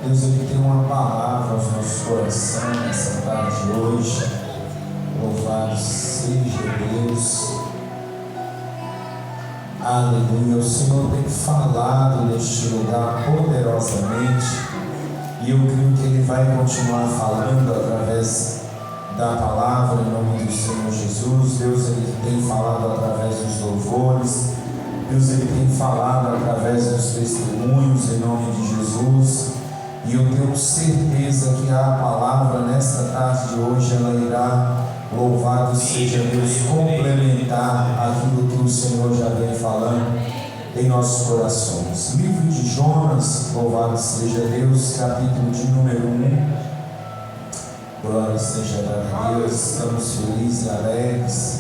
Deus, Ele tem uma palavra aos nossos corações nessa tarde de hoje. Louvado seja Deus. Aleluia. O Senhor tem falado neste lugar poderosamente, e eu creio que Ele vai continuar falando através da palavra em nome do Senhor Jesus. Deus, Ele tem falado através dos louvores. Deus, Ele tem falado através dos testemunhos em nome de Jesus. E eu tenho certeza que a palavra nesta tarde de hoje, ela irá, louvado seja Deus, complementar aquilo que o Senhor já vem falando em nossos corações. Livro de Jonas, louvado seja Deus, capítulo de número 1. Glória seja a Deus. Estamos felizes e alegres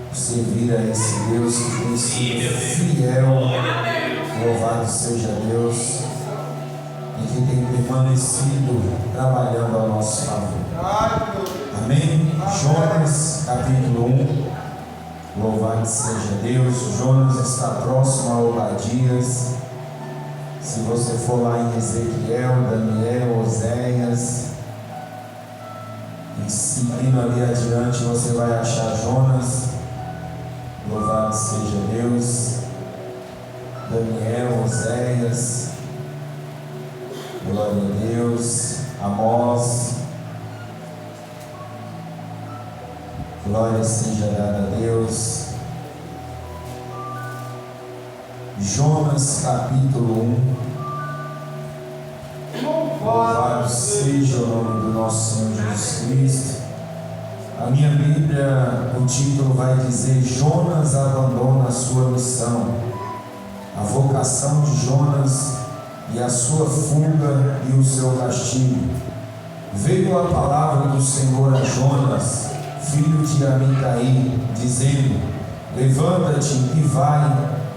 por servir a esse Deus que tem sido fiel. Louvado seja Deus, e que tem permanecido trabalhando ao nosso favor. Amém? Jonas, capítulo 1. Louvado seja Deus. Jonas está próximo a Obadias. Se você for lá em Ezequiel, Daniel, Oséias, e seguindo ali adiante, você vai achar Jonas. Louvado seja Deus. Daniel, Oséias, glória a Deus. Amós, glória seja dada a Deus. Jonas capítulo 1. Louvado seja o nome do nosso Senhor Jesus Cristo. A minha Bíblia, o título vai dizer: Jonas abandona a sua missão. A vocação de Jonas e a sua fuga e o seu castigo. Veio a palavra do Senhor a Jonas, filho de Amitai, dizendo: levanta-te e vai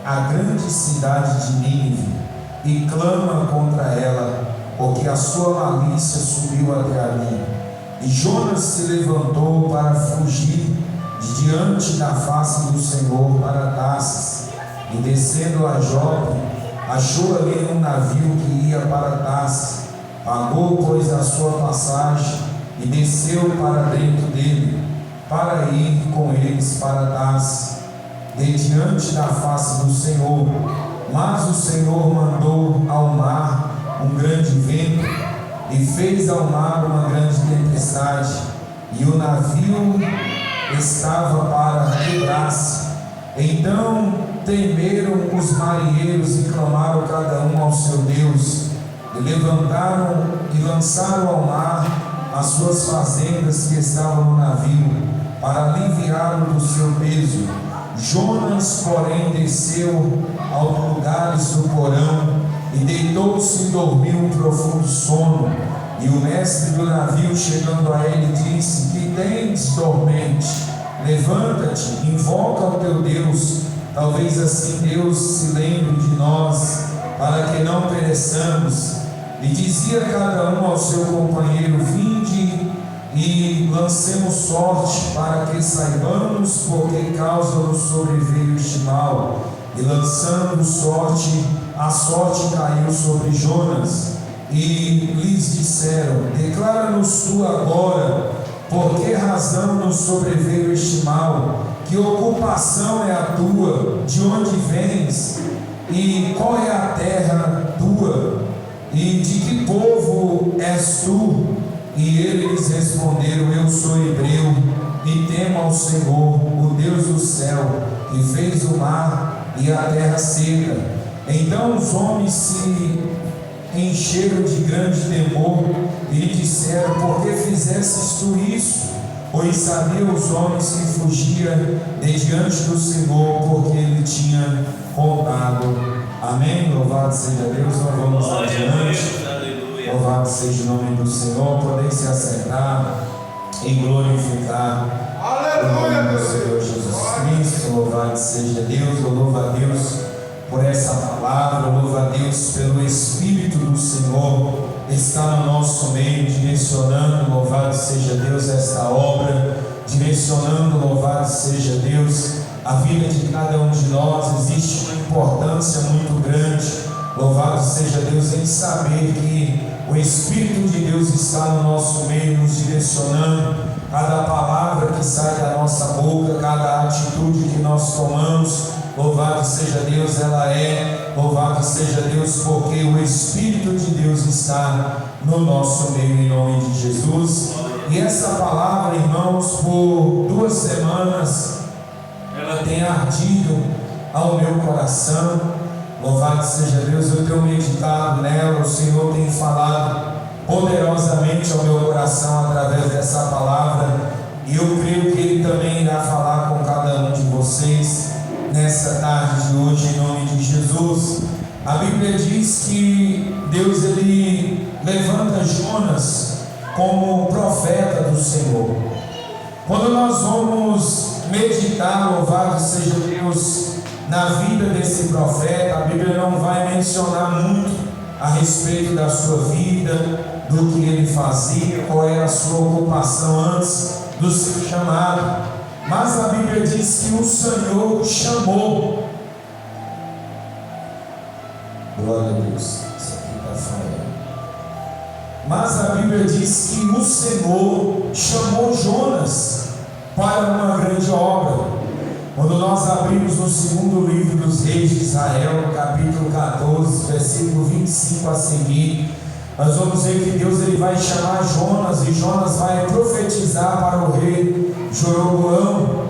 à grande cidade de Nínive e clama contra ela, porque a sua malícia subiu até a mim. E Jonas se levantou para fugir de diante da face do Senhor para Tarsis, e descendo a Jope, achou ali um navio que ia para Tarsis. Pagou, pois, a sua passagem e desceu para dentro dele, para ir com eles para Tarsis, de diante da face do Senhor. Mas o Senhor mandou ao mar um grande vento, e fez ao mar uma grande tempestade, e o navio estava para quebrar-se. Então temeram os marinheiros e clamaram cada um ao seu Deus, e levantaram e lançaram ao mar as suas fazendas que estavam no navio, para aliviá-lo do seu peso. Jonas, porém, desceu aos lugares do porão e deitou-se e dormiu um profundo sono. E o mestre do navio, chegando a ele, disse: que tens, dormente? Levanta-te, invoca ao teu Deus, talvez assim Deus se lembre de nós, para que não pereçamos. E dizia cada um ao seu companheiro: vinde e lancemos sorte, para que saibamos por que causa nos sobreveio este mal. E lançando sorte, a sorte caiu sobre Jonas. E lhes disseram: declara-nos tu agora, por que razão nos sobreveio este mal? Que ocupação é a tua? De onde vens? E qual é a terra tua? E de que povo és tu? E eles responderam: eu sou hebreu, e temo ao Senhor, o Deus do céu, que fez o mar e a terra seca. Então os homens se encheram de grande temor e lhe disseram: por que fizestes tu isso? Pois sabiam os homens que fugia de diante do Senhor, porque ele tinha contado. Amém? Louvado seja Deus. Nós vamos adiante. Louvado seja o nome do Senhor. Podem se assentar e glorificar o nome do Senhor Jesus Cristo. Louvado seja Deus. Eu louvo a Deus por essa palavra. Eu louvo a Deus pelo Espírito do Senhor está no nosso meio, direcionando, louvado seja Deus, esta obra, direcionando, louvado seja Deus, a vida de cada um de nós. Existe uma importância muito grande, louvado seja Deus, em saber que O Espírito de Deus está no nosso meio, nos direcionando. Cada palavra que sai da nossa boca, cada atitude que nós tomamos, louvado seja Deus, ela é, louvado seja Deus, porque o Espírito de Deus está no nosso meio, em nome de Jesus. E essa palavra, irmãos, por 2 semanas, ela tem ardido ao meu coração. Louvado seja Deus, eu tenho meditado nela, o Senhor tem falado poderosamente ao meu coração através dessa palavra, e eu creio que Ele também irá falar com cada um de vocês nessa tarde de hoje, em nome de Jesus. A Bíblia diz que Deus ele levanta Jonas como profeta do Senhor. Quando nós vamos meditar, louvado seja Deus, na vida desse profeta, a Bíblia não vai mencionar muito a respeito da sua vida, do que ele fazia, qual era a sua ocupação antes do seu chamado. Mas a Bíblia diz que o Senhor o chamou. Glória a Deus, isso aqui está falando. Mas a Bíblia diz que o Senhor chamou Jonas para uma grande obra. Quando nós abrimos no 2º livro dos reis de Israel, capítulo 14, versículo 25 a seguir, nós vamos ver que Deus ele vai chamar Jonas, e Jonas vai profetizar para o rei Jeroboão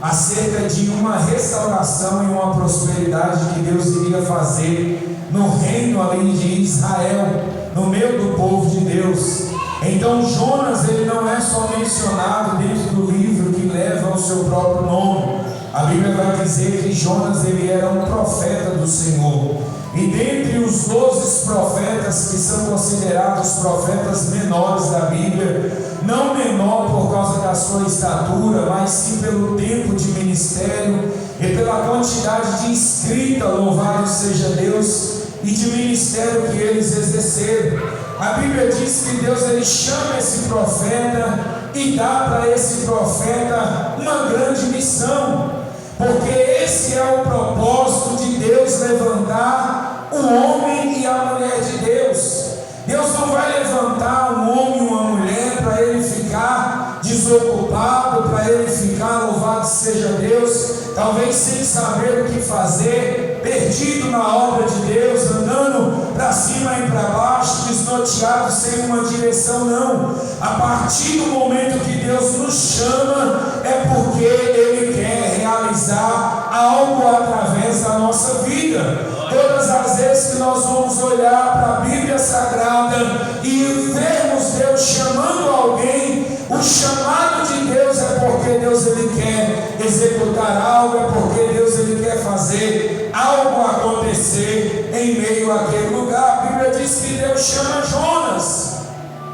acerca de uma restauração e uma prosperidade que Deus iria fazer no reino ali de Israel, no meio do povo de Deus. Então Jonas ele não é só mencionado dentro do livro que leva o seu próprio nome. A Bíblia vai dizer que Jonas ele era um profeta do Senhor. E dentre os 12 profetas que são considerados profetas menores da Bíblia, não menor por causa da sua estatura, mas sim pelo tempo de ministério e pela quantidade de escrita, louvado seja Deus, e de ministério que eles exerceram. A Bíblia diz que Deus ele chama esse profeta e dá para esse profeta uma grande missão. Porque esse é o propósito de Deus, levantar o homem e a mulher de Deus. Deus não vai levantar um homem e uma mulher para ele ficar desocupado, para ele ficar, louvado seja Deus, talvez sem saber o que fazer, perdido na obra de Deus, andando para cima e para baixo, desnorteado, sem uma direção. Não. A partir do momento que Deus nos chama, é porque Ele quer realizar algo através da nossa vida. Todas as vezes que nós vamos olhar para a Bíblia Sagrada e vermos Deus chamando alguém, o chamado de Deus é porque Deus ele quer executar algo, é porque Deus ele quer fazer algo acontecer em meio àquele lugar. A Bíblia diz que Deus chama Jonas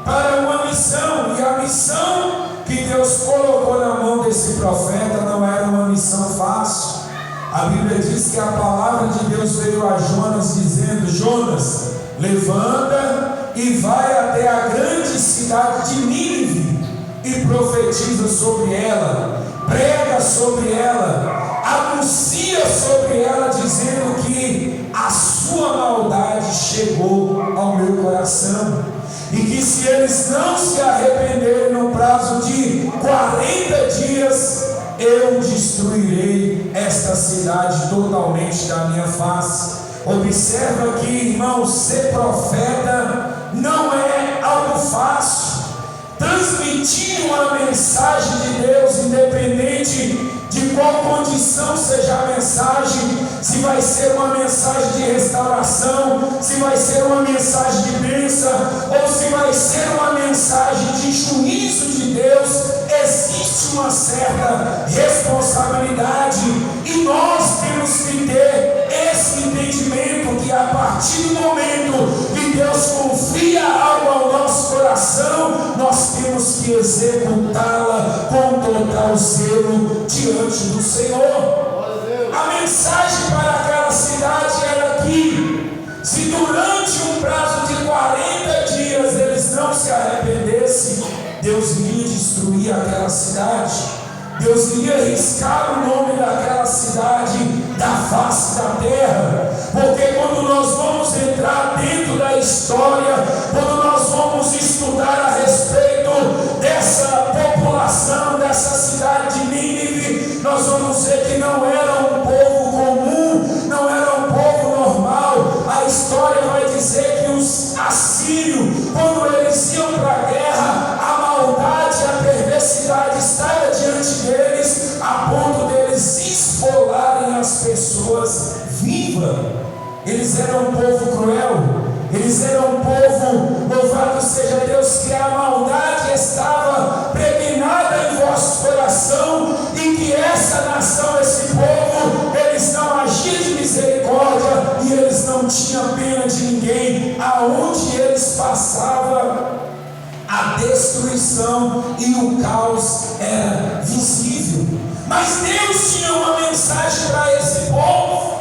para uma missão, e a missão que Deus colocou na mão desse profeta não era uma missão fácil. A Bíblia diz que a palavra de Deus veio a Jonas dizendo: Jonas, levanta e vai até a grande cidade de Nínive e profetiza sobre ela, prega sobre ela, anuncia sobre ela, dizendo que a sua maldade chegou ao meu coração, e que se eles não se arrependerem no prazo de 40 dias, eu destruirei esta cidade totalmente da minha face. Observa aqui, irmãos, ser profeta não é algo fácil. Transmitir uma mensagem de Deus, independente de qual condição seja a mensagem, se vai ser uma mensagem de restauração, se vai ser uma mensagem de bênção, ou se vai ser uma mensagem de juízo de Deus, existe uma certa responsabilidade, e nós temos que ter esse entendimento que a partir do momento que Deus confia algo ao nosso coração, nós temos que executá-la com total zelo diante do Senhor. A mensagem para aquela cidade era que, se durante um prazo de 40 dias eles não se arrependessem, Deus iria destruir aquela cidade. Deus iria riscar o nome daquela cidade da face da terra. Porque quando nós vamos entrar dentro da história, quando nós Eles eram um povo cruel, eles eram um povo, louvado seja Deus, que a maldade estava pregnada em vosso coração, e que essa nação, esse povo, eles não agiam de misericórdia, e eles não tinham pena de ninguém. Aonde eles passavam, a destruição e o caos era visível. Mas Deus tinha uma mensagem para esse povo.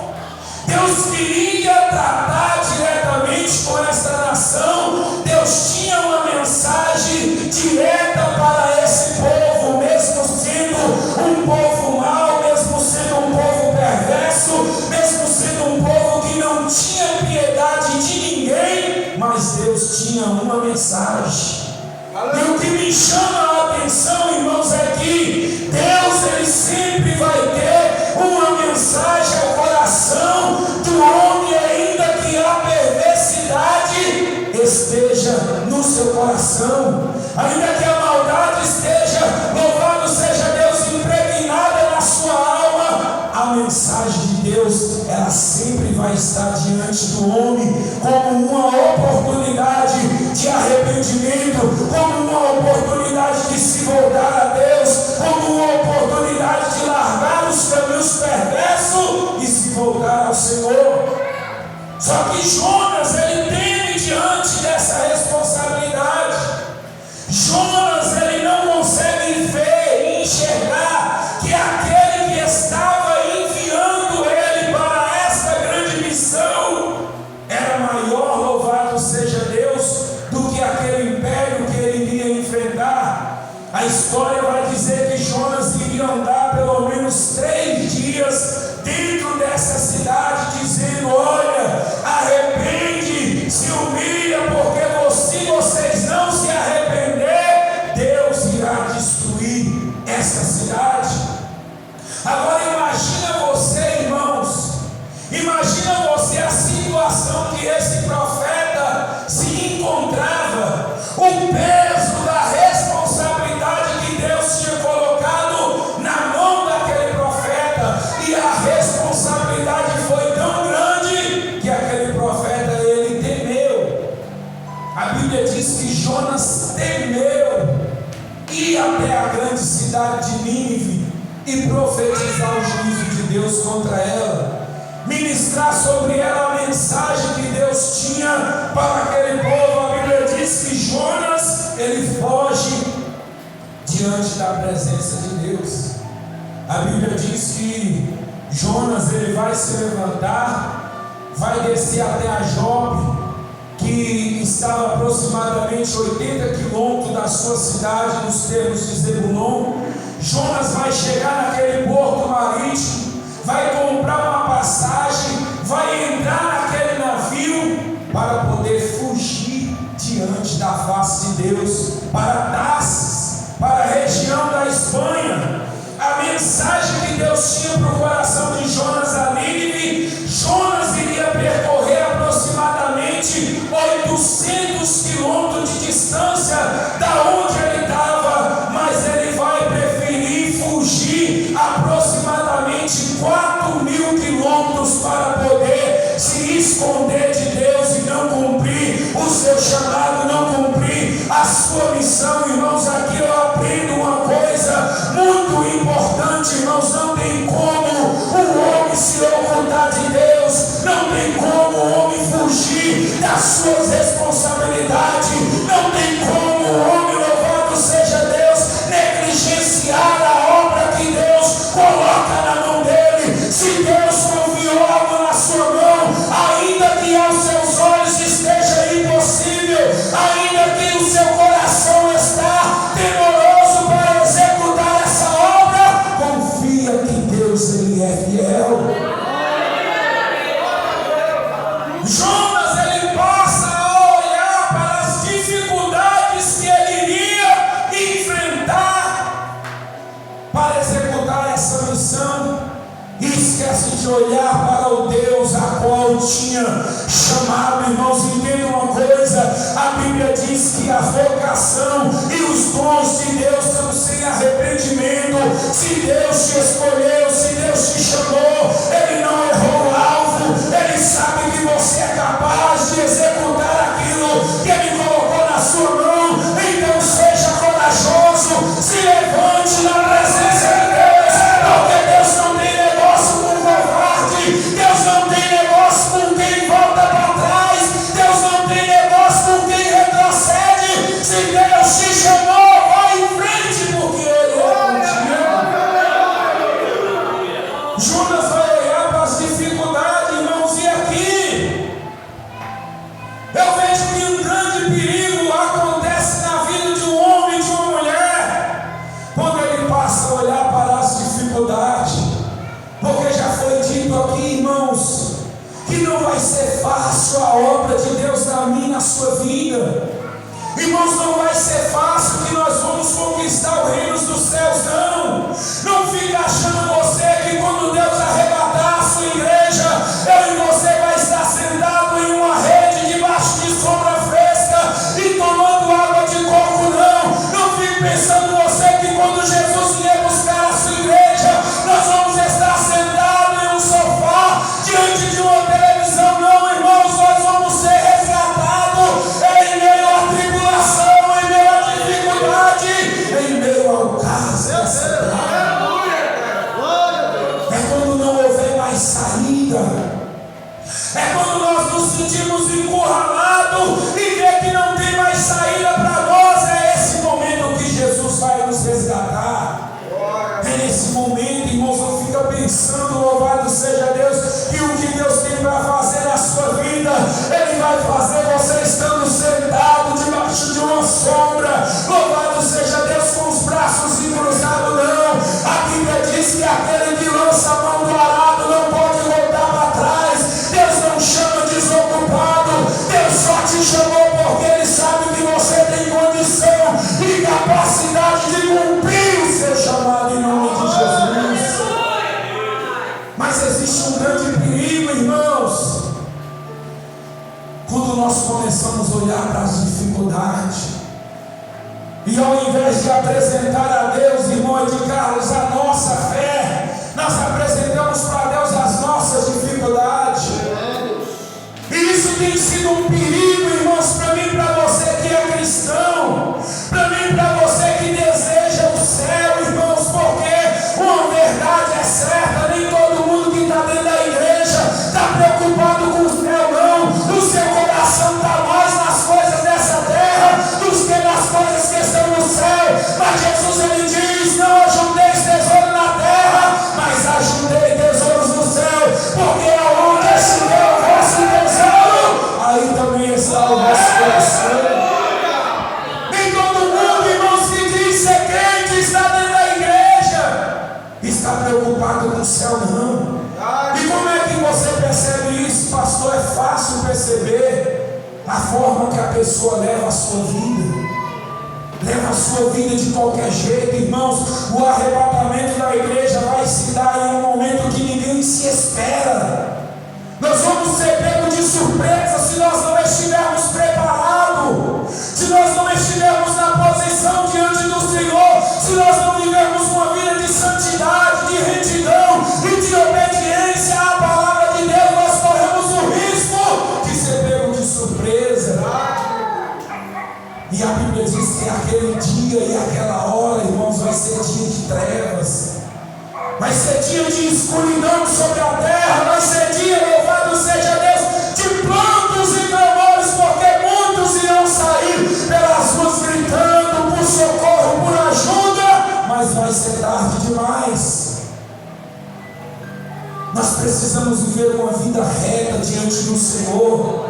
Deus queria tratar diretamente com essa nação. Deus tinha uma mensagem direta para esse povo, mesmo sendo um povo mau, mesmo sendo um povo perverso, mesmo sendo um povo que não tinha piedade de ninguém, mas Deus tinha uma mensagem. E o que me chama a atenção, irmãos, é que Deus, ele sempre vai ter uma mensagem ao coração do homem, ainda que a perversidade esteja no seu coração, ainda que a maldade esteja, louvado seja Deus, impregnada na sua alma. A mensagem de Deus, ela sempre vai estar diante do homem como uma oportunidade de arrependimento, como uma oportunidade de se voltar a Deus, como uma oportunidade de largar os caminhos perversos e se voltar ao Senhor. Só que Jonas, ele teme diante dessa responsabilidade. Jonas, ele não consegue ver e enxergar que aquele que estava enviando ele para esta grande missão era maior, louvado seja Deus, do que aquele império que ele iria enfrentar. A história vai dizer que Jonas iria andar pelo menos 3 dias dentro dessa cidade, dizendo: olha, arrepende, se humilha, porque se vocês não se arrepender, Deus irá destruir essa cidade. Agora imagina você, irmãos, imagina você a situação que esse profeta se encontrava, o peso da responsabilidade que Deus tinha colocado na mão daquele profeta, e a responsabilidade foi tão grande que aquele profeta, ele temeu. A Bíblia diz que Jonas temeu ir até a grande cidade de Nínive e profetizar o juízo de Deus contra ela, ministrar sobre ela a mensagem que Deus tinha para aquele povo. A Bíblia diz que Jonas, ele foge diante da presença de Deus. A Bíblia diz que Jonas, ele vai se levantar, vai descer até a Jope, que estava aproximadamente 80 quilômetros da sua cidade, nos termos de Zebulon. Jonas vai chegar naquele porto marítimo, vai comprar uma passagem, vai entrar naquele navio para poder fugir diante da face de Deus, para Tarsis, para a região da Espanha. A mensagem que Deus tinha para o coração de Jonas a Nínive: Jonas iria percorrer aproximadamente 800 quilômetros de distância da onde ele estava, mas ele vai preferir fugir aproximadamente 4.000 quilômetros para poder se esconder de Deus e não cumprir o seu chamado, não cumprir a sua missão. Irmãos, aqui eu aprendo uma coisa muito importante, irmãos: não tem como o homem se ocultar de Deus, não tem como o homem fugir das suas responsabilidades, não tem como o homem, louvado seja Deus, negligenciar a obra que Deus coloca na mão dele. Se Deus confiou algo na sua mão, ainda que aos seus olhos esteja impossível, ainda que o seu coração está temoroso para executar essa obra, confia que Deus, ele é fiel. Jonas, ele passa a olhar para as dificuldades que ele iria enfrentar para executar essa missão, e esquece de olhar para o Deus a qual tinha chamado. Irmãos, entendam uma coisa: a Bíblia diz que a vocação e os dons de Deus são sem arrependimento. Se Deus te escolheu, se Deus te chamou, ele não errou o alvo, ele sabe que que não vai ser fácil a obra de Deus na minha e na sua vida. Irmãos, não vai ser fácil que nós vamos conquistar o reino dos céus, não. Não fique achando você que quando Deus arrebatar a sua igreja, eu e você vai estar sentado em uma rede debaixo de sombra fresca e tomando água de coco, não. Não fique pensando você que quando Jesus vier buscar a sua igreja, nós vamos estar sentados em um sofá diante de uma televisão, não, irmãos. Nós vamos ser resgatados em meio à tribulação, em meio à dificuldade, em meio ao caos. É quando não houver mais saída, é quando nós nos sentimos encurralados e ver que não tem mais saída para nós. É esse momento que Jesus vai nos resgatar. É nesse momento, irmãos, não fica pensando, louvado seja Deus, que o que Deus tem para fazer na sua vida, Ele vai fazer você estando sentado debaixo de uma sombra, louvado seja Deus, com os braços encruzados, não. A Bíblia diz que aquele que lança a mão do arado não pode voltar para trás. Deus não chama desocupado, Deus só te chamou porque Ele sabe que você tem condição e capacidade de cumprir o seu chamado em nome de Jesus. Mas existe um grande perigo, irmãos, quando nós começamos a olhar para as dificuldades e ao invés de apresentar a Deus, irmão de Carlos, a nossa fé, nós apresentamos para Deus as nossas dificuldades. E isso tem sido um perigo, irmãos, para mim e para você que é cristão, para mim e para você que deseja o céu, irmãos, porque uma verdade é certa: nem todo mundo que está dentro da igreja está preocupado com o céu, não. O seu coração está mais nas coisas dessa terra do que nas coisas que estão no céu. Mas Jesus, Ele diz: não ajunteis tesouro na terra, mas ajuntei tesouros no céu, porque aonde estiver o vosso tesouro, aí também está o vosso coração. Nem todo mundo, irmãos, que diz ser crente, está dentro da igreja, está preocupado com o céu, não. E como é que você percebe isso, pastor? É fácil perceber a forma que a pessoa leva a sua vida. Leva a sua vida de qualquer jeito, irmãos. O arrebatamento da igreja vai se dar em um momento que ninguém se espera. Nós vamos ser pegos de surpresa se nós não estivermos preparados, se nós não estivermos na posição diante do Senhor, se nós não vivermos uma vida de santidade, de retidão e de obediência à palavra de Deus. Nós corremos o risco de ser pegos de surpresa. E a Bíblia diz que aquele dia e aquela hora, irmãos, vai ser dia de trevas, vai ser dia de escuridão sobre a terra, vai ser dia, louvado seja Deus, de prantos e clamores, porque muitos irão sair pelas ruas gritando por socorro, por ajuda, mas vai ser tarde demais. Nós precisamos viver uma vida reta diante do Senhor.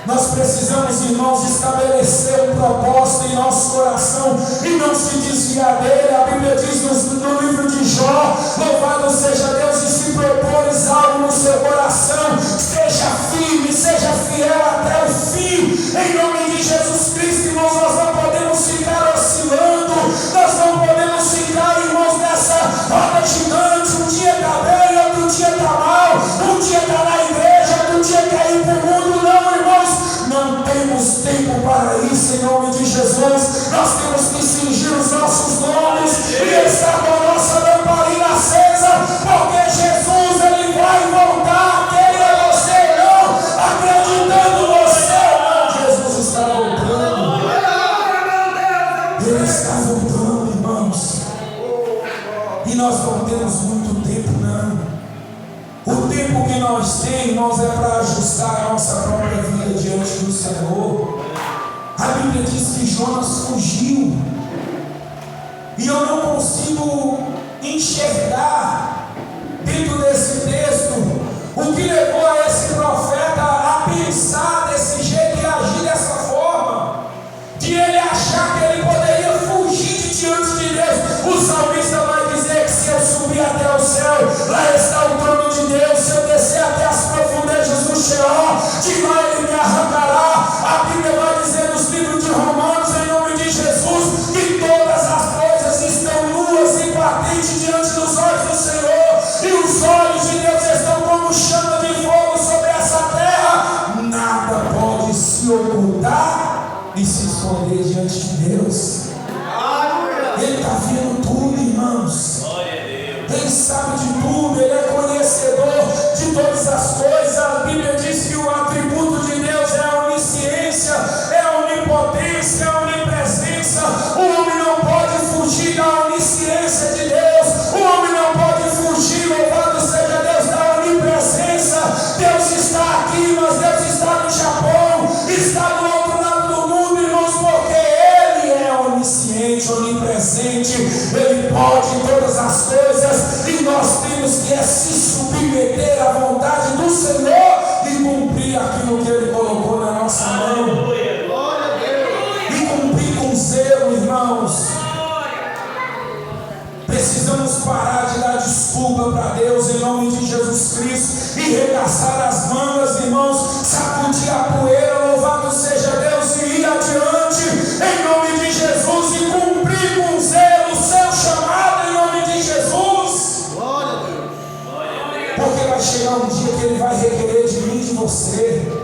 Nós precisamos, irmãos, estabelecer um propósito em nosso coração e não se desviar dele. A Bíblia diz no livro de Jó: louvado seja Deus, e se propores algo no seu coração, seja firme, seja fiel até o fim. Em nome de Jesus Cristo, irmãos, nós não podemos ficar oscilando, nós não podemos ficar, irmãos, nessa roda gigante. Um dia está bem, outro dia está mal, um dia está na igreja, outro dia quer ir para o mundo. Não, irmãos, não temos tempo para isso, em nome de Jesus. Nós temos que cingir os nossos lombos e estar com a nossa lamparina acesa, porque Jesus, Ele vai voltar. Queira você não, acreditando você não, Jesus está voltando. Ele está voltando, irmãos. E nós não temos muito tempo, não. O tempo que nós temos, irmãos, é para ajustar a nossa própria vida diante do Senhor. A Bíblia diz que Jonas fugiu. E eu não consigo enxergar dentro desse texto o que levou a esse profeta a pensar desse jeito e agir dessa forma, de ele achar que ele poderia fugir de diante de Deus. O salmista vai dizer que se eu subir até o céu, lá está o trono de Deus. Se eu descer até as profundezas do você.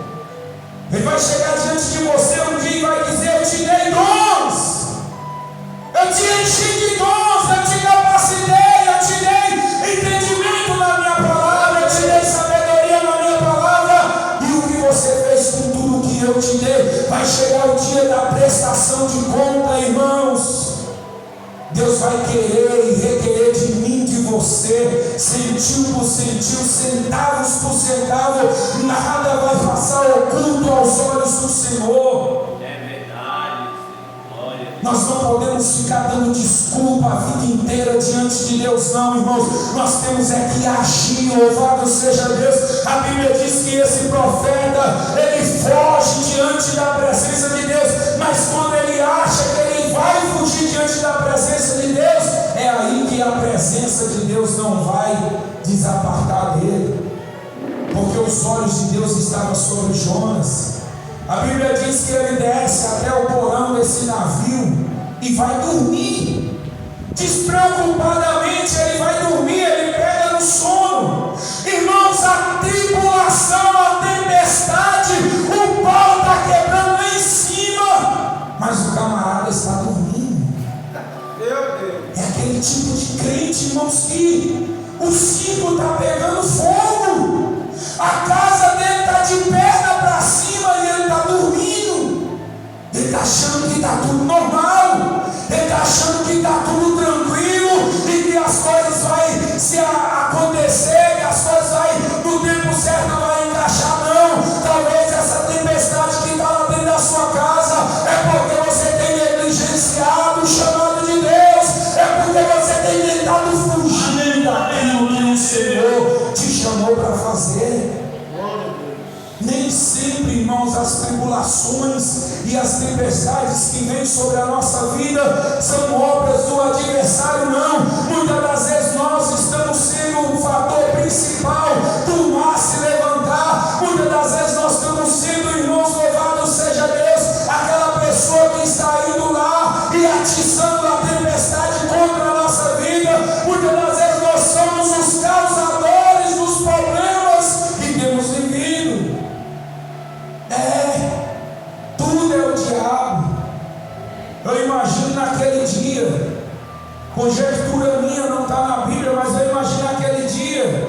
Ele vai chegar diante de você um dia e vai dizer: eu te dei dons, eu te enchi de dons, eu te capacitei, eu te dei entendimento na minha palavra, eu te dei sabedoria na minha palavra. E o que você fez com tudo que eu te dei? Vai chegar o dia da prestação de conta, irmãos. Deus vai querer e requerer de mim, de você, centil por centil, centavos por centavo. Nada vai passar oculto aos olhos do Senhor. É verdade. Glória. Nós não podemos ficar dando desculpa a vida inteira diante de Deus, não, irmãos. Nós temos é que agir. Louvado seja Deus. A Bíblia diz que esse profeta, ele foge diante da presença de Deus, mas quando ele acha que ele vai fugir diante da presença de Deus, é aí que a presença de Deus não vai desapartar dele, porque os olhos de Deus estavam sobre Jonas. A Bíblia diz que ele desce até o porão desse navio e vai dormir, despreocupadamente ele vai dormir, ele pega no sono. Irmãos, a tribulação, a tempestade, o pau está quebrando lá em cima, mas o camarada está dormindo. É aquele tipo de crente, irmãos, que o circo está pegando fogo, a casa dele está de perna para cima e ele está dormindo. Ele está achando que está tudo normal, ele está achando que está tudo tranquilo e que as coisas vão se acontecer, que as coisas vão no tempo certo, não vai encaixar. Não, talvez essa tempestade que está lá dentro da sua casa é porque você tem negligenciado o chamado de Deus, é porque você tem tentado fugir daquilo que o Senhor te chamou para fazer. Nem sempre, irmãos, as tribulações e as tempestades que vêm sobre a nossa vida são obras do adversário, não. Muitas das vezes nós estamos sendo o fator principal do mar se levantar. Muitas das vezes nós estamos sendo, irmãos, louvado seja Deus, aquela pessoa que está indo lá e atiçando a tempestade contra a nossa vida. Muitas das vezes nós somos os causadores dos problemas que temos vivido. Tudo é o diabo. Eu imagino naquele dia, conjectura minha, não está na Bíblia, mas eu imagino naquele dia,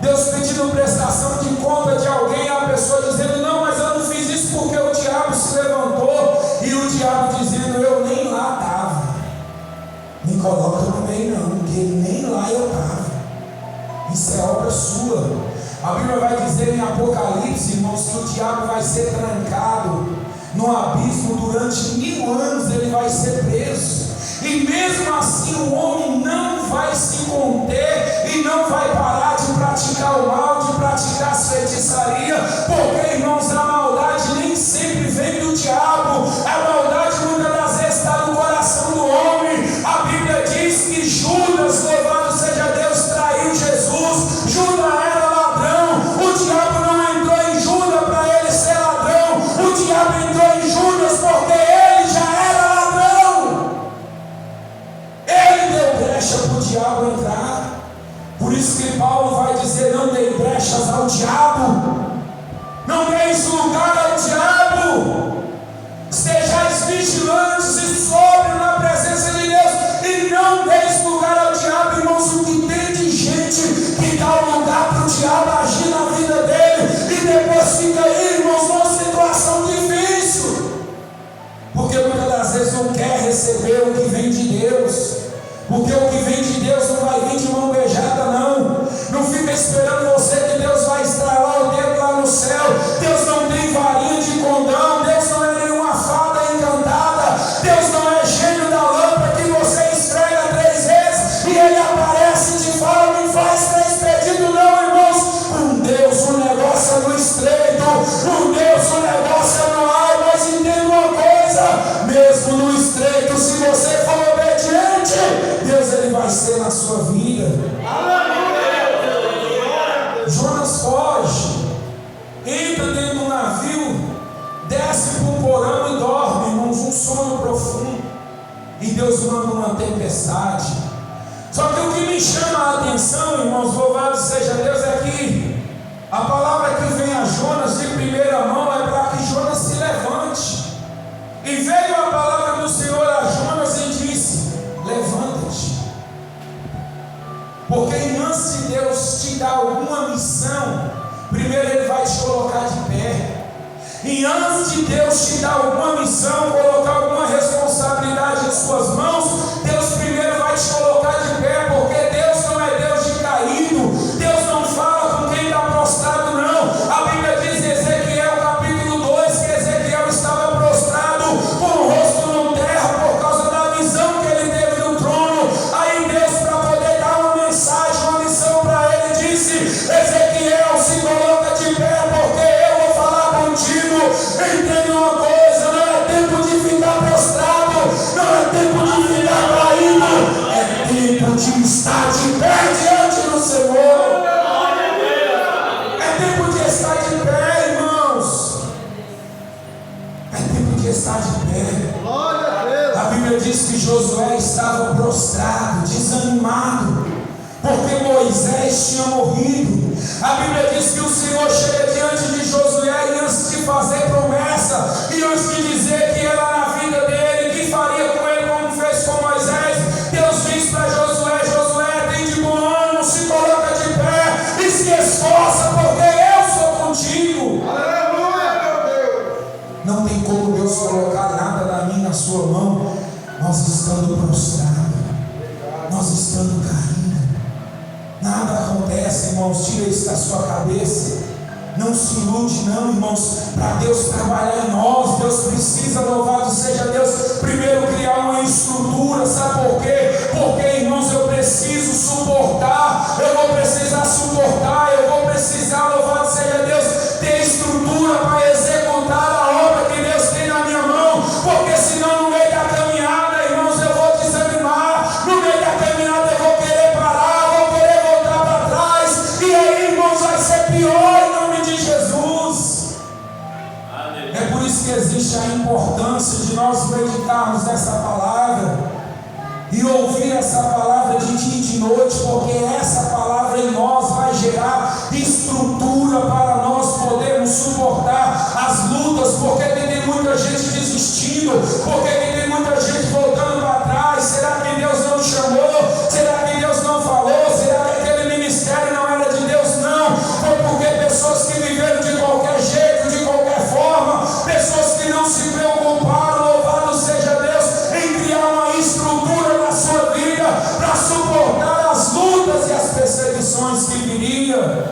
Deus pedindo prestação de conta de alguém, a pessoa dizendo: não, mas eu não fiz isso porque o diabo se levantou, e o diabo dizendo: eu nem lá estava, me coloca no meio não, porque nem lá eu estava, isso é obra sua. A Bíblia vai dizer em Apocalipse, irmãos, que o diabo vai ser trancado no abismo durante 1000 anos, ele vai ser preso, e mesmo assim o homem não vai se conter e não vai parar de praticar o mal, de praticar as feitiçarias, porque, irmãos, a maldade nem sempre vem do diabo, a maldade muitas das vezes está no coração do homem. A Bíblia diz que Judas, louvado seja Deus, traiu Jesus. Judas era ladrão, o diabo não entrou em Judas para ele ser ladrão, o diabo entrou em Judas porque ele já era ladrão. Ele deu brecha para o diabo entrar. Por isso que Paulo vai dizer: não dei brechas ao diabo, não deis lugar ao diabo, estejais vigilantes e sóbrios na presença de Deus, e não deis lugar ao diabo. Irmãos, o que tem de gente que dá o lugar para o diabo agir na vida dele, e depois fica aí, irmãos, numa situação difícil, porque muitas das vezes não quer receber o que vem de Deus, porque o que vem de Deus não vai vir de mão beijada, não. Não fica esperando você que Deus vai estralar o dedo lá no céu. Deus não tem varinha de condão, Deus não é nenhuma fada encantada, Deus não é gênio da lâmpada que você esfrega 3 vezes e ele aparece e te fala: me faz 3 pedidos, não, irmãos. Com Deus o negócio é no estreito, com Deus o negócio é no ar. Mas entenda uma coisa: mesmo no estreito, se você for obediente, Deus ele vai ser na sua vida. Jonas foge, entra dentro do navio, desce para um porão e dorme, irmãos, um sono profundo. E Deus manda uma tempestade. Só que o que me chama a atenção, irmãos, louvado seja Deus, é que a A palavra que vem a Jonas de primeira mão é para que Jonas se levante. E veio a palavra do Senhor a Jonas e disse: levanta-te. Porque antes de Deus te dar alguma missão, primeiro Ele vai te colocar de pé. E antes de Deus te dar alguma missão, colocar alguma responsabilidade em suas mãos, Deus primeiro vai te colocar de pé, porque Deus não é Deus de caído. Deus não fala com quem está prostrado, não. A Bíblia diz em Ezequiel capítulo 2 que Ezequiel estava prostrado com o rosto no terra por causa da visão que ele teve no trono. Aí Deus, para poder dar uma mensagem, uma missão para ele, disse: Ezequiel, se coloca de pé, porque eu vou falar contigo. Entende uma coisa: não é tempo de ficar prostrado, não é tempo de ficar caído, é tempo de estar de pé diante do Senhor. É tempo de estar de pé, irmãos. É tempo de estar de pé. A Bíblia diz que Josué estava prostrado, desanimado, porque Moisés tinha morrido. A Bíblia diz que o Senhor chega diante de Josué e antes de fazer promessa, e antes de dizer que era na vida dele, que faria com ele como fez com Moisés, Deus diz para Josué: Josué, tem de bom ânimo, se coloca de pé e se esforça, porque eu sou contigo. Aleluia, meu Deus. Não tem como Deus colocar nada na minha, na sua mão, nós estando prostrados, nós estando caídos. Nada acontece, irmãos. Tira isso da sua cabeça. Não se ilude, não, irmãos. Para Deus trabalhar em nós, Deus precisa, louvado seja Deus, primeiro criar uma estrutura. Sabe por quê? Porque, irmãos, eu preciso suportar. Eu vou precisar suportar. Eu vou precisar, louvado seja Deus, ter estrutura para executar a obra que Deus tem na minha mão. Porque senão, no meio da caminhada, irmãos, eu vou desanimar. No meio da caminhada eu vou querer parar. E aí, irmãos, vai ser pior em nome de Jesus. É por isso que existe a importância de nós meditarmos nessa palavra e ouvir essa palavra de dia e de noite, porque essa palavra em nós vai gerar estrutura para nós podermos suportar as lutas. Porque tem muita gente desistindo, porque tem muita gente voltando para trás. Será que Deus não chamou? Será que Deus não falou? Será que aquele ministério não era de Deus? Não, foi porque pessoas que viveram de qualquer jeito, de qualquer forma, pessoas que não se preocuparam, louvado seja Deus, em criar uma estrutura na sua vida para suportar as lutas e as perseguições que viriam.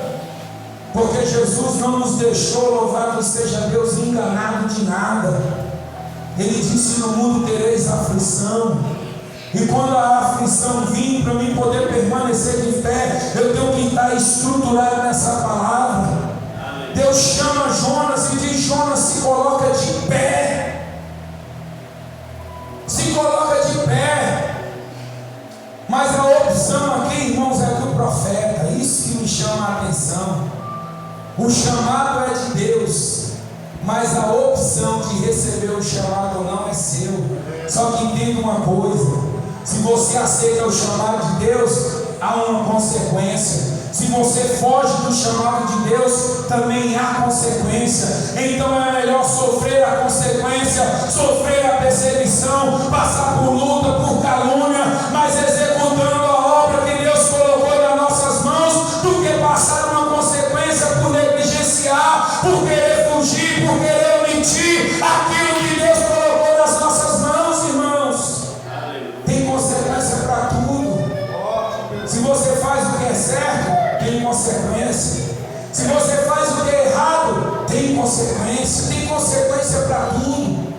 Porque Jesus não nos deixou, louvado seja Deus, enganado de nada. Ele disse: no mundo tereis aflição. E quando a aflição vir, para mim poder permanecer de pé, eu tenho que estar estruturado nessa palavra. Deus chama Jonas e diz: Jonas, se coloca de pé. Se coloca de pé. Mas a opção aqui, irmãos, é do profeta. Isso que me chama a atenção. O chamado é de Deus, mas a opção de receber o chamado ou não é seu. Só que entenda uma coisa: se você aceita o chamado de Deus, há uma consequência. Se você foge do chamado de Deus, também há consequência. Então é melhor sofrer a consequência, sofrer a perseguição, passar por luta, por calúnia, mas executando a obra que Deus colocou nas nossas mãos, do que passar uma consequência por negligenciar, por querer fugir, por querer omitir aquilo que Deus colocou nas nossas mãos, irmãos. Tem consequência para tudo. Se você faz o que é certo, tem consequência. Se você faz o que é errado, tem consequência para tudo.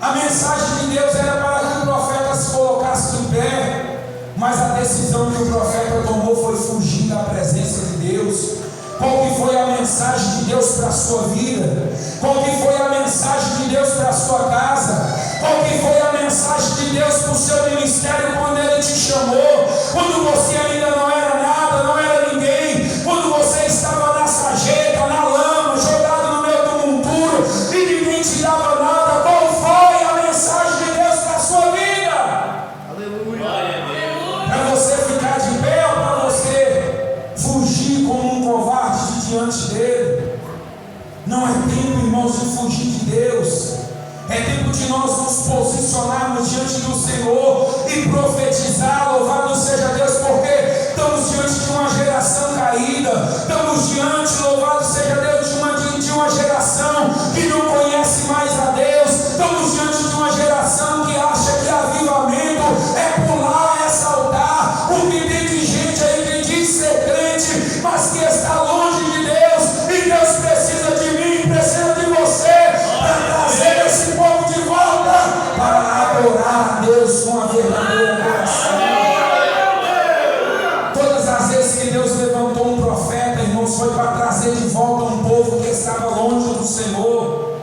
A mensagem de Deus era para que o profeta se colocasse de pé, mas a decisão que o profeta tomou foi fugir da presença de Deus. Qual que foi a mensagem de Deus para a sua vida? Qual que foi a mensagem de Deus para a sua casa? Qual que foi a mensagem de Deus para o seu ministério quando Ele te chamou? Quando você ainda não era nada, não era ninguém, quando você estava na sarjeta, na lama, jogado no meio do monturo e ninguém te dava nada. Qual foi a mensagem de Deus para a sua vida? Aleluia. Para você ficar de pé ou para você fugir como um covarde de diante Não é tempo, irmãos, de fugir de Deus. É tempo de nós nos posicionarmos diante do Senhor e profetizar. Louvado seja Deus, porque estamos diante de uma geração caída. Estamos diante, louvado seja Deus, de uma geração que não conhece mais a Deus. Estamos diante de uma geração que acha que avivamento é pular, é saltar. O que tem de gente aí que diz ser crente, mas que está longe de Deus. E Deus precisa de mim, precisa de você, para trazer esse povo de volta, para adorar a Deus com a verdadeira coração. Todas as vezes que Deus levantou um profeta, irmãos, foi para trazer de volta um povo que estava longe do Senhor.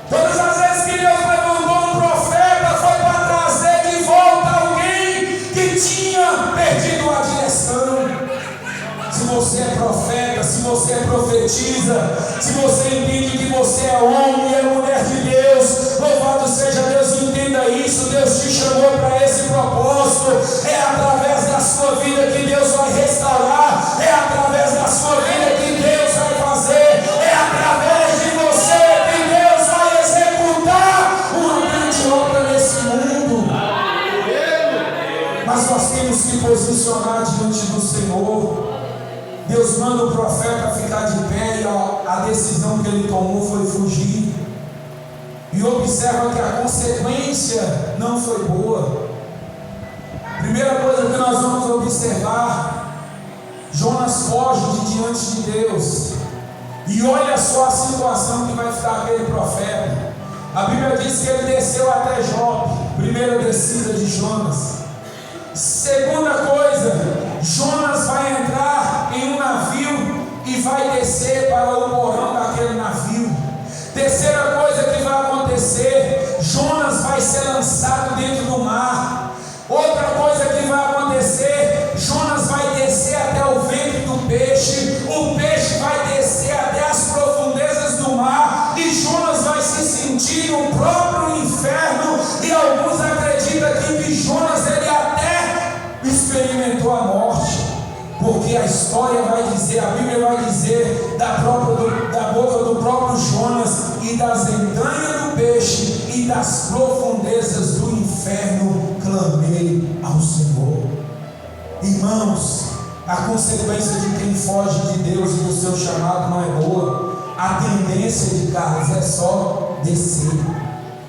Todas as vezes que Deus levantou um profeta, foi para trazer de volta alguém que tinha perdido a direção. Se você é profeta, se você profetiza, se você entende que você é homem e é mulher de Deus, louvado seja Deus, entenda isso. Deus te chamou para esse propósito. É através da sua vida que Deus vai restaurar, é através da sua vida que Deus vai fazer, é através de você que Deus vai executar uma grande obra nesse mundo. Mas nós temos que posicionar diante do Senhor. Deus manda o profeta ficar de pé, e a decisão que ele tomou foi fugir. E observa que a consequência não foi boa. Primeira coisa que nós vamos observar: Jonas foge de diante de Deus. E olha só a situação que vai ficar aquele profeta. A Bíblia diz que ele desceu até Jope. Primeira descida de Jonas. Segunda coisa, Jonas vai entrar em um navio e vai descer para o porão daquele navio. Terceira coisa que vai acontecer, Jonas vai ser lançado dentro do mar. Outra coisa que vai acontecer, Jonas vai descer até o ventre do peixe. O peixe vai descer até as profundezas do mar, e Jonas vai se sentir no próprio inferno. E alguns acreditam que Jonas ele até experimentou a morte, porque a história vai dizer, a Bíblia vai dizer da boca do próprio Jonas: e das entranhas do peixe e das profundezas do inferno clamei ao Senhor. Irmãos, a consequência de quem foge de Deus e do seu chamado não é boa. A tendência de Carlos é só descer,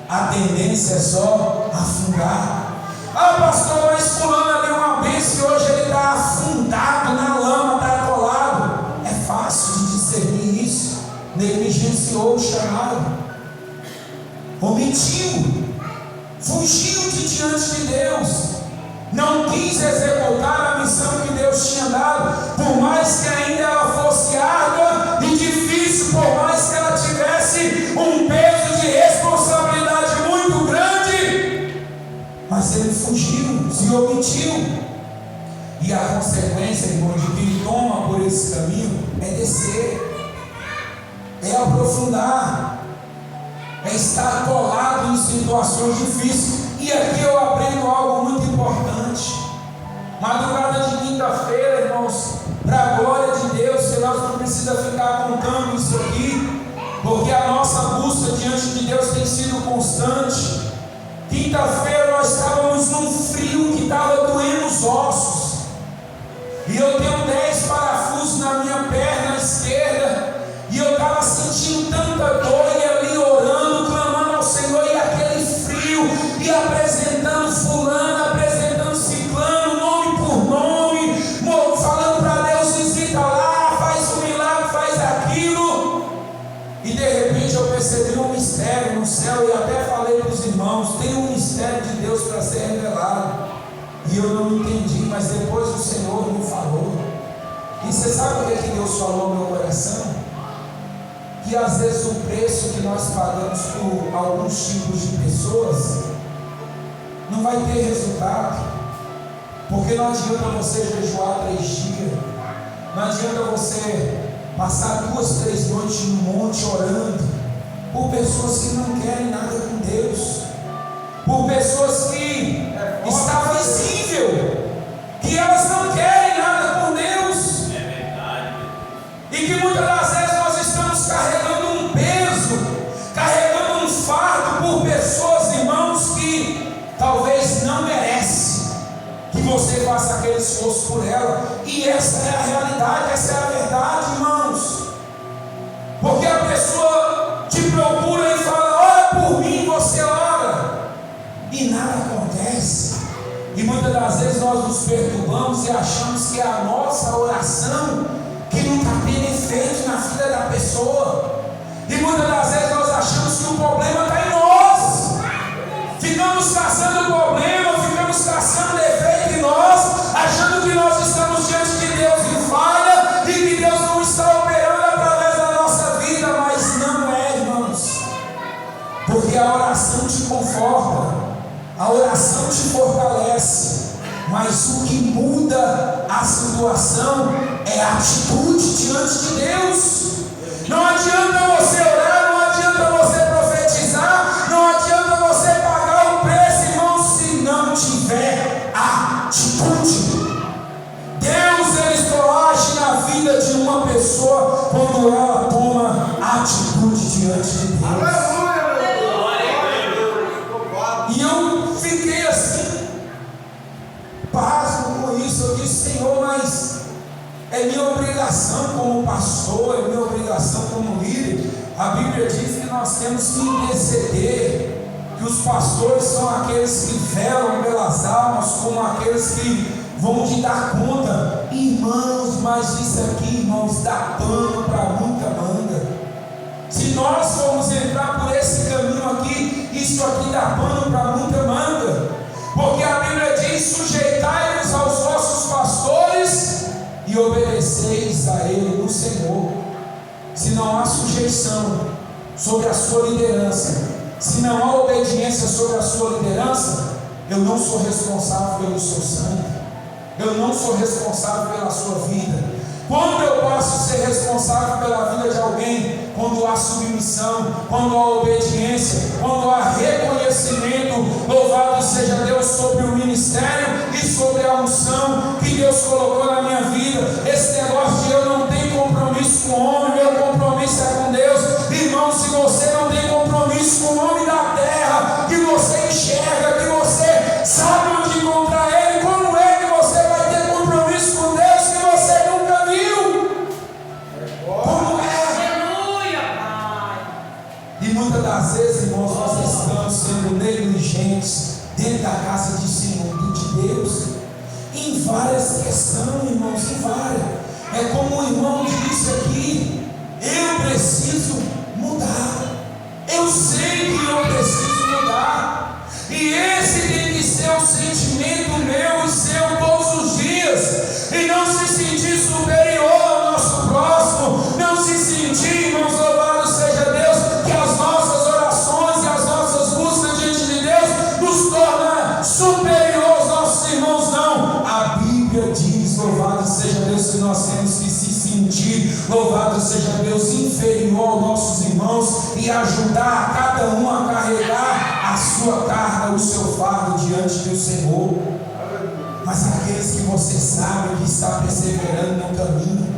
a tendência é só afundar. Ah, pastor, mas fulano ali é uma bênção e hoje ele está afundado na lama, está atolado. É fácil de discernir isso. Negligenciou o chamado, omitiu, fugiu de diante de Deus, não quis executar a missão que Deus tinha dado, por mais que ainda ela fosse árdua e difícil, por mais que ela tivesse um peso de responsabilidade muito grande. Mas ele fugiu, se omitiu. E a consequência, irmão, de que ele toma por esse caminho é descer, é aprofundar, é estar colado em situações difíceis. E aqui eu aprendo algo muito importante. Madrugada de quinta-feira, irmãos, para a glória de Deus, que nós não precisamos ficar contando isso aqui, porque a nossa busca diante de Deus tem sido constante. Quinta-feira nós estávamos num frio que estava doendo os ossos, e eu tenho 10 parafusos na minha perna esquerda, e eu estava sentindo tanta dor, e ali orando, clamando ao Senhor, e aquele frio, e apresentando fulano, apresentando ciclano, nome por nome, falando para Deus: visita lá, faz um milagre, faz aquilo. E de repente eu percebi um mistério no céu, e até falei para os irmãos: tem um mistério de Deus para ser revelado. E eu não entendi, mas depois o Senhor me falou. E você sabe o que Deus falou no meu coração? Que às vezes o preço que nós pagamos por alguns tipos de pessoas não vai ter resultado. Porque não adianta você jejuar 3 dias, não adianta você passar 2, 3 noites no monte orando por pessoas que não querem nada com Deus, por pessoas que está visível que elas não querem nada com Deus, e que muitas das vezes nós estamos carregando um você faça aquele esforço por ela. E essa é a realidade, essa é a verdade, irmãos. Porque a pessoa te procura e fala: ora por mim, você ora, e nada acontece. E muitas das vezes nós nos perturbamos e achamos que é a nossa oração que não está tendo efeito na vida da pessoa. E muitas das vezes nós achamos que o problema está em nós. Ficamos caçando problema, ficamos caçando defeito em nós, achando que nós estamos diante de Deus em falha e que Deus não está operando através da nossa vida, mas não é, irmãos. Porque a oração te conforta, a oração te fortalece, mas o que muda a situação é a atitude diante de Deus. Não adianta você orar, não adianta você profetizar, não adianta você pagar o preço, irmão, se não tiver atitude. Deus, ele só age na vida de uma pessoa quando ela toma atitude diante de Deus. E eu fiquei assim, pasmo com isso. Eu disse: Senhor, mas é minha obrigação como pastor, é minha obrigação como líder. A Bíblia diz que nós temos que interceder, que os pastores são aqueles que velam pelas almas, como aqueles que vão te dar conta. Irmãos, mas isso aqui, irmãos, dá pano para muita manga. Se nós formos entrar por esse caminho aqui, isso aqui dá pano para muita manga. Porque a Bíblia diz: sujeitai-vos aos vossos pastores e obedeceis a ele no Senhor. Se não há sujeição sobre a sua liderança, se não há obediência sobre a sua liderança, eu não sou responsável pelo seu sangue, eu não sou responsável pela sua vida. Quando eu posso ser responsável pela vida de alguém? Quando há submissão, quando há obediência, quando há reconhecimento. Louvado seja Deus sobre o ministério e sobre a unção que Deus colocou na minha vida. Esse negócio de eu não tenho compromisso com o homem, meu compromisso é com Deus. Irmão, se você não tem compromisso com o homem da terra, que você enxerga, que você sabe onde encontrar ele, como é que você vai ter compromisso com Deus que você nunca viu? Como é? E muitas das vezes, irmãos, nós estamos sendo negligentes dentro da casa de Deus, em várias questões, irmãos, em várias. É como o irmão disse aqui: eu preciso mudar, eu sei que eu preciso mudar, e esse tem que ser o sentimento meu e seu todos os dias, e não se sentir superior ao nosso próximo, não se sentir, irmãos, louvado seja Deus, que as nossas orações e as nossas buscas diante de Deus nos tornam superior aos nossos irmãos. Não, a Bíblia diz, louvado seja Deus, que nós temos que se sentir, louvado seja Deus, inferior aos nossos irmãos e ajudar cada um a carregar a sua carga, o seu fardo diante do Senhor. Mas aqueles que você sabe que está perseverando no caminho,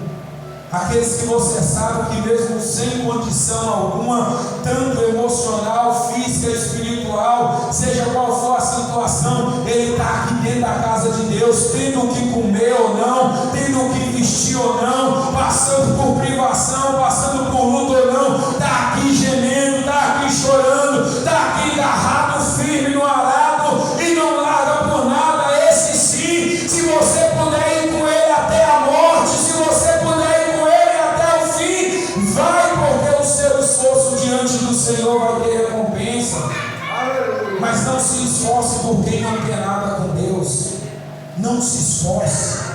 aqueles que você sabe que mesmo sem condição alguma, tanto emocional, física, espiritual, seja qual for a situação, ele está aqui dentro da casa de Deus, tendo o que comer ou não, tendo o que vestir ou não, passando por privação, passando por luta ou não, está aqui gemendo, está aqui chorando, está aqui agarrado firme no arado e não larga por nada. Esse sim, se você puder ir com ele até a morte, se você puder ir com ele até o fim, vai, porque o seu esforço diante do Senhor vai ter recompensa. Mas não se esforce por quem não quer nada com Deus. Não se esforce.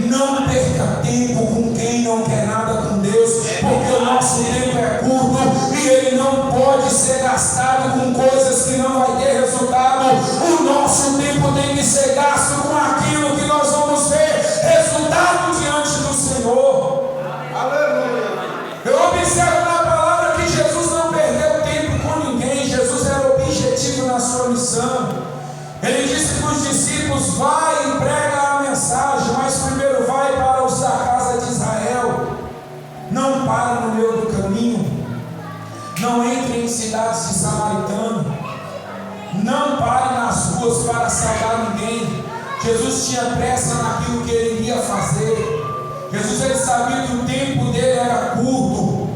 Não perca tempo com quem não quer nada com Deus, porque o nosso tempo é curto e ele não pode ser gastado com coisas que não vai ter resultado. O nosso tempo tem que ser gasto com aquilo que nós vamos ver resultado diante do Senhor. Aleluia. Eu observo na palavra que Jesus não perdeu tempo com ninguém. Jesus era objetivo na sua missão. Ele disse para os discípulos: vai e prega a mensagem, mas primeiro vai para os da casa de Israel. Não para no meio do caminho, não entre em cidades de samaritano, não pare nas ruas para saudar ninguém. Jesus tinha pressa naquilo que ele iria fazer. Jesus, ele sabia que o tempo dele era curto,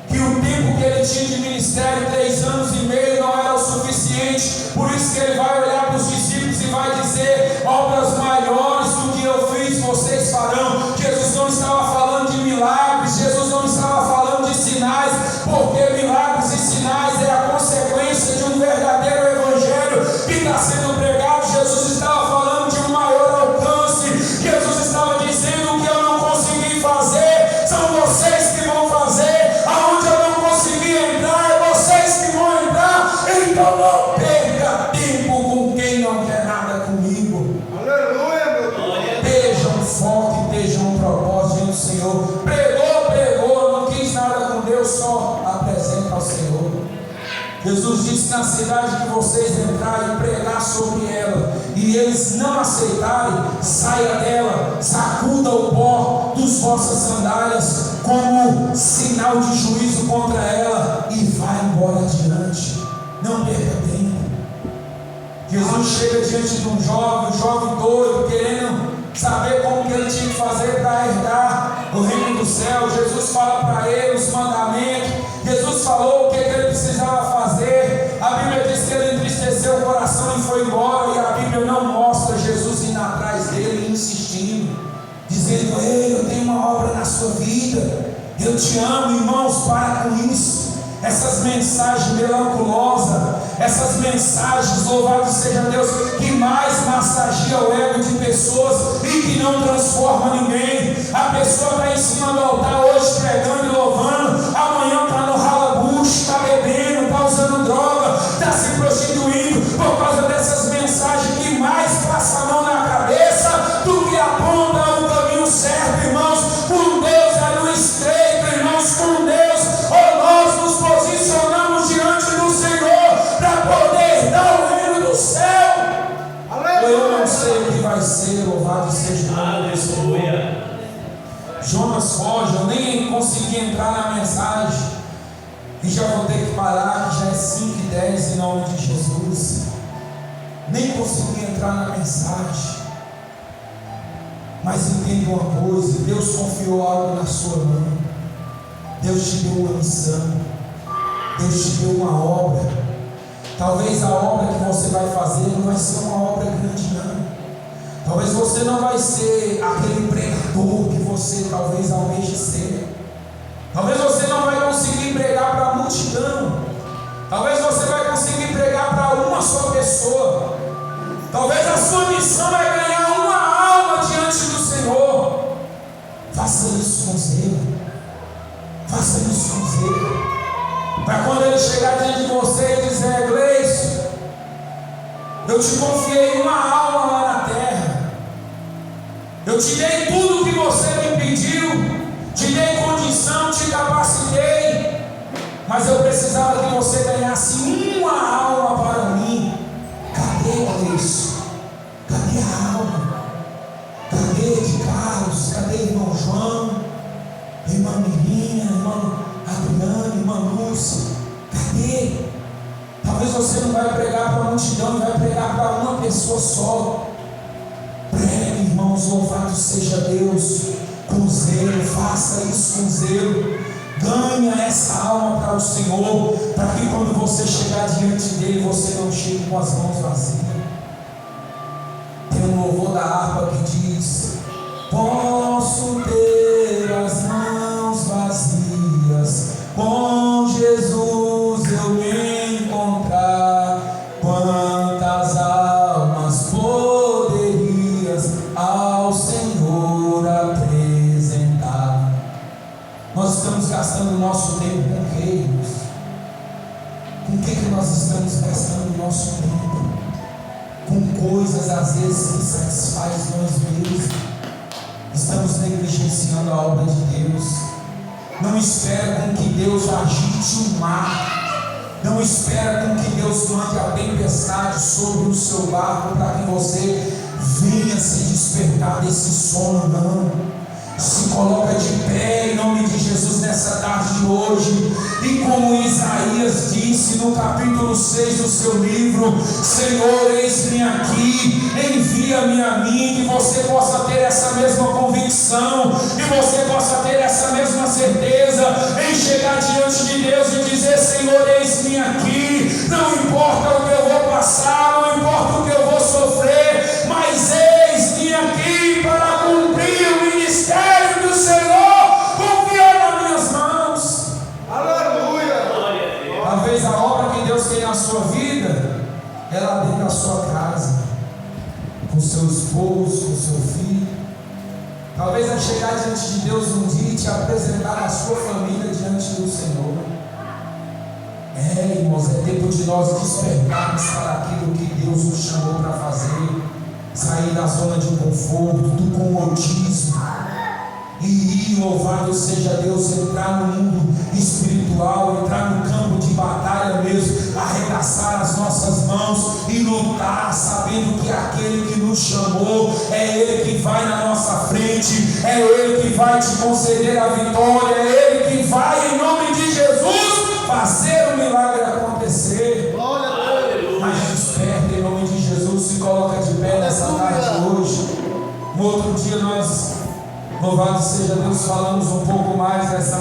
que o tempo que ele tinha de ministério, 3 anos e meio, não era o suficiente. Por isso que ele vai olhar para os discípulos e vai dizer: obras maiores do que eu fiz, vocês farão. Jesus não estava falando de milagres, Jesus não estava falando de sinais, porque milagres e sinais é a consequência de um verdadeiro evangelho que está sendo pregado. Jesus estava falando de um maior alcance. Jesus estava dizendo: o que eu não consegui fazer, são vocês que vão fazer. Aonde eu não consegui entrar, é vocês que vão entrar. Então não perca tempo com quem não quer nada comigo. Aleluia, meu Deus. Esteja um foco, esteja um propósito do Senhor. Pregou, não quis nada com Deus, só apresenta ao Senhor. Jesus disse: na cidade que vocês entrarem, pregar sobre ela, e eles não aceitarem, saia dela, sacuda o pó dos vossas sandálias, como sinal de juízo contra ela, e vá embora adiante. Não perca tempo. Jesus chega diante de um jovem doido, querendo saber como que ele tinha que fazer para herdar o reino do céu. Jesus fala para ele os mandamentos. Jesus falou o que ele precisava fazer. A Bíblia diz que ele entristeceu o coração e foi embora. E a Bíblia não mostra Jesus indo atrás dele, insistindo, dizendo: ei, eu tenho uma obra na sua vida, eu te amo. Irmãos, para com isso. Essas mensagens melancoliosas, essas mensagens, louvado seja Deus, que mais massageia o ego de pessoas e que não transforma ninguém. A pessoa está em cima do altar hoje pregando e louvando, amanhã está no ralabucho, está bebendo, está usando droga, está se prostituindo, por causa dessas mensagens que mais passa a mão na cabeça do que aponta o caminho certo. Irmãos, com Deus é no estreito, irmãos, com Deus nós nos posicionamos diante do Senhor para poder dar o reino do céu. Eu não sei o que vai ser, louvado seja o nome do Senhor. Jonas foge, eu nem consegui entrar na mensagem e já vou ter que parar, que já é 5h10 em nome de Jesus. Nem consegui entrar na mensagem. Mas entenda uma coisa: Deus confiou algo na sua mão. Deus te deu uma missão, Deus te deu uma obra. Talvez a obra que você vai fazer não vai ser uma obra grande, não. Talvez você não vai ser aquele pregador que você talvez almeje ser. Talvez você não vai conseguir pregar para a multidão. Talvez você vai conseguir pregar para uma só pessoa. Talvez a sua missão é ganhar uma alma diante do Senhor. Faça isso com zelo. Faça isso com zelo, para quando ele chegar diante de você e dizer: Gleison, eu te confiei uma alma lá na terra, eu te dei tudo o que você me pediu, te dei condição, te capacitei, mas eu precisava que você ganhasse uma alma para mim. Cadê, Gleison? Cadê a alma? Cadê de Carlos? Cadê irmão João? Irmã Mirinha, irmã Adriana, irmã Lúcia, cadê? Talvez você não vai pregar para a multidão, vai pregar para uma pessoa só. Pregue, irmãos, louvado seja Deus, com zelo, faça isso com zelo. Ganha essa alma para o Senhor, para que quando você chegar diante dele, você não chegue com as mãos vazias. Tem um louvor da harpa que diz: posso ter as mãos vazias, com Jesus eu me encontrar. Quantas almas poderias ao Senhor apresentar? Nós estamos gastando o nosso tempo com o que, irmãos? Com o que nós estamos gastando o nosso tempo? Com coisas às vezes que satisfazem nós mesmos. Estamos negligenciando a obra de Deus. Não espera com que Deus agite o mar. Não espera com que Deus mande a tempestade sobre o seu barco para que você venha se despertar desse sono. Não. Se coloca de pé em nome de Jesus nessa tarde de hoje. E como Isaías disse no capítulo 6 do seu livro: Senhor, eis-me aqui, envia-me a mim. Que você possa ter essa mesma convicção, que você possa ter essa mesma certeza em chegar diante de Deus e dizer: Senhor, eis-me aqui. Não importa o que eu vou passar, não importa o que eu vou sofrer, mas eis-me aqui para cumprir o ministério do Senhor, confiando nas minhas mãos. Aleluia. Glória a Deus. Talvez a obra que Deus tem na sua vida é lá dentro da sua casa, com seu esposo, com seu filho. Talvez é chegar diante de Deus um dia e te apresentar a sua família diante do Senhor. Irmãos, é tempo de nós despertarmos para aquilo que Deus nos chamou para fazer. Sair da zona de conforto, do comodismo e ir, louvado seja Deus, entrar no mundo espiritual, entrar no campo de batalha mesmo, arregaçar as nossas mãos e lutar, sabendo que aquele que nos chamou é Ele que vai na nossa frente, é Ele que vai te conceder a vitória, é Ele que vai, em nome de Jesus, fazer o milagre acontecer. Glória a Deus. Mas desperta em nome de Jesus, se coloca de pé nessa tarde hoje. No outro dia nós, louvado seja Deus, falamos um pouco mais dessa